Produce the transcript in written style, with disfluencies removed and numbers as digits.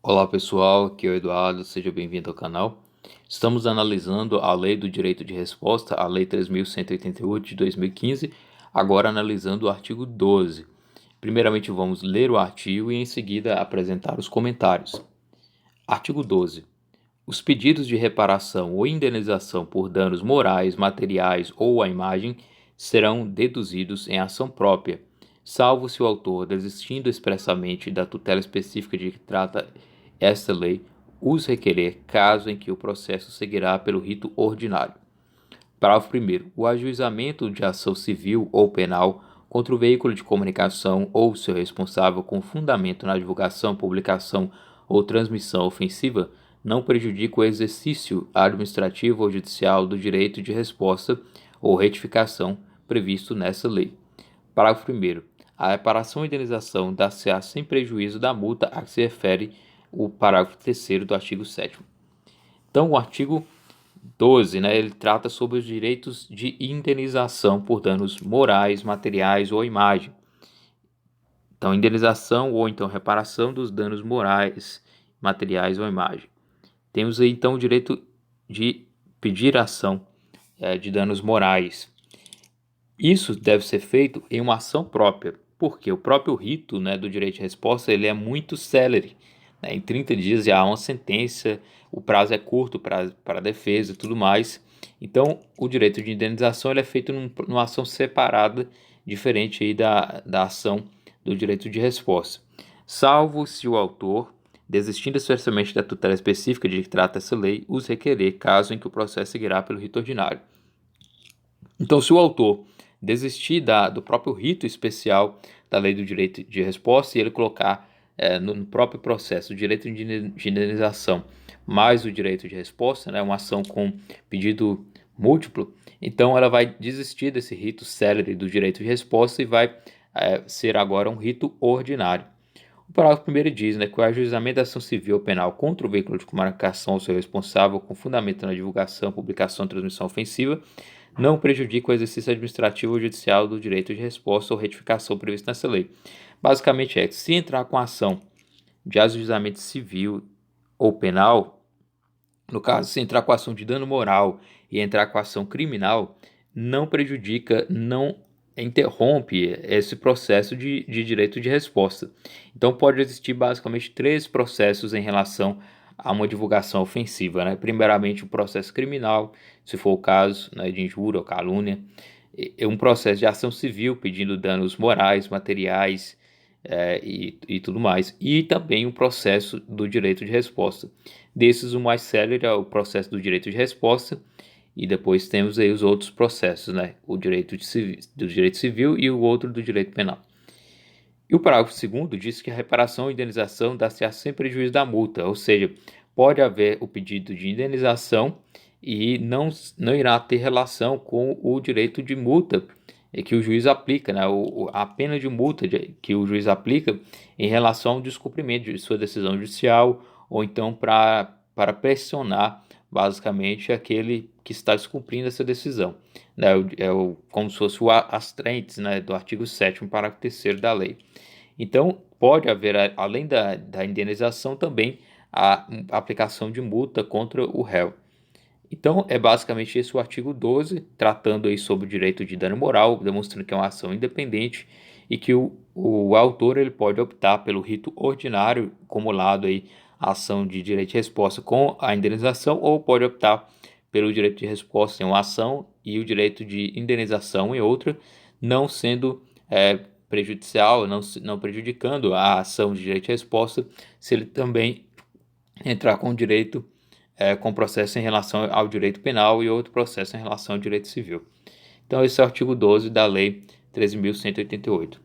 Olá pessoal, aqui é o Eduardo, seja bem-vindo ao canal. Estamos analisando a Lei do Direito de Resposta, a Lei 3.188 de 2015, agora analisando o artigo 12. Primeiramente vamos ler o artigo e em seguida apresentar os comentários. Artigo 12. Os pedidos de reparação ou indenização por danos morais, materiais ou à imagem serão deduzidos em ação própria, salvo se o autor, desistindo expressamente da tutela específica de que trata esta lei, os requerer, caso em que o processo seguirá pelo rito ordinário. Parágrafo 1º. O ajuizamento de ação civil ou penal contra o veículo de comunicação ou seu responsável com fundamento na divulgação, publicação ou transmissão ofensiva não prejudica o exercício administrativo ou judicial do direito de resposta ou retificação previsto nessa lei. Parágrafo 1º. A reparação ou indenização dar-se-á sem prejuízo da multa a que se refere o parágrafo 3º do artigo 7º. Então, o artigo 12, ele trata sobre os direitos de indenização por danos morais, materiais ou imagem. Então, indenização ou então reparação dos danos morais, materiais ou imagem. Temos aí, então, o direito de pedir ação de danos morais. Isso deve ser feito em uma ação própria, porque o próprio rito do direito de resposta ele é muito célere. Em 30 dias já há uma sentença, o prazo é curto para a defesa e tudo mais. Então, o direito de indenização ele é feito numa ação separada, diferente aí da ação do direito de resposta. Salvo se o autor, desistindo expressamente da tutela específica de que trata essa lei, os requerer, caso em que o processo seguirá pelo rito ordinário. Então, se o autor desistir do próprio rito especial da lei do direito de resposta e ele colocar no próprio processo o direito de indenização mais o direito de resposta, uma ação com pedido múltiplo, então ela vai desistir desse rito célere do direito de resposta e vai ser agora um rito ordinário. O parágrafo 1º diz que o ajuizamento da ação civil ou penal contra o veículo de comunicação ou seu responsável com fundamento na divulgação, publicação ou transmissão ofensiva não prejudica o exercício administrativo ou judicial do direito de resposta ou retificação previsto nessa lei. Basicamente se entrar com ação de ajuizamento civil ou penal, no caso, se entrar com ação de dano moral e entrar com ação criminal, não prejudica, não interrompe esse processo de direito de resposta. Então, pode existir basicamente 3 processos em relação a uma divulgação ofensiva. Primeiramente, o processo criminal, se for o caso de injúria ou calúnia, um processo de ação civil pedindo danos morais, materiais e tudo mais, e também um processo do direito de resposta. Desses, o mais célere é o processo do direito de resposta, e depois temos aí os outros processos, o direito do direito civil e o outro do direito penal. E o parágrafo 2º diz que a reparação ou indenização dá-se-á sem prejuízo da multa, ou seja, pode haver o pedido de indenização e não irá ter relação com o direito de multa que o juiz aplica, a pena de multa que o juiz aplica em relação ao descumprimento de sua decisão judicial, ou então para pressionar basicamente aquele que está descumprindo essa decisão. Como se fosse o astrentes do artigo 7º, parágrafo 3º da lei. Então, pode haver, além da indenização, também a aplicação de multa contra o réu. Então, é basicamente esse o artigo 12, tratando aí sobre o direito de dano moral, demonstrando que é uma ação independente e que o autor ele pode optar pelo rito ordinário, como lado aí a ação de direito de resposta com a indenização, ou pode optar pelo direito de resposta em uma ação e o direito de indenização em outra, não sendo prejudicial, não prejudicando a ação de direito de resposta, se ele também entrar com direito com processo em relação ao direito penal e outro processo em relação ao direito civil. Então, esse é o artigo 12 da Lei 13.188.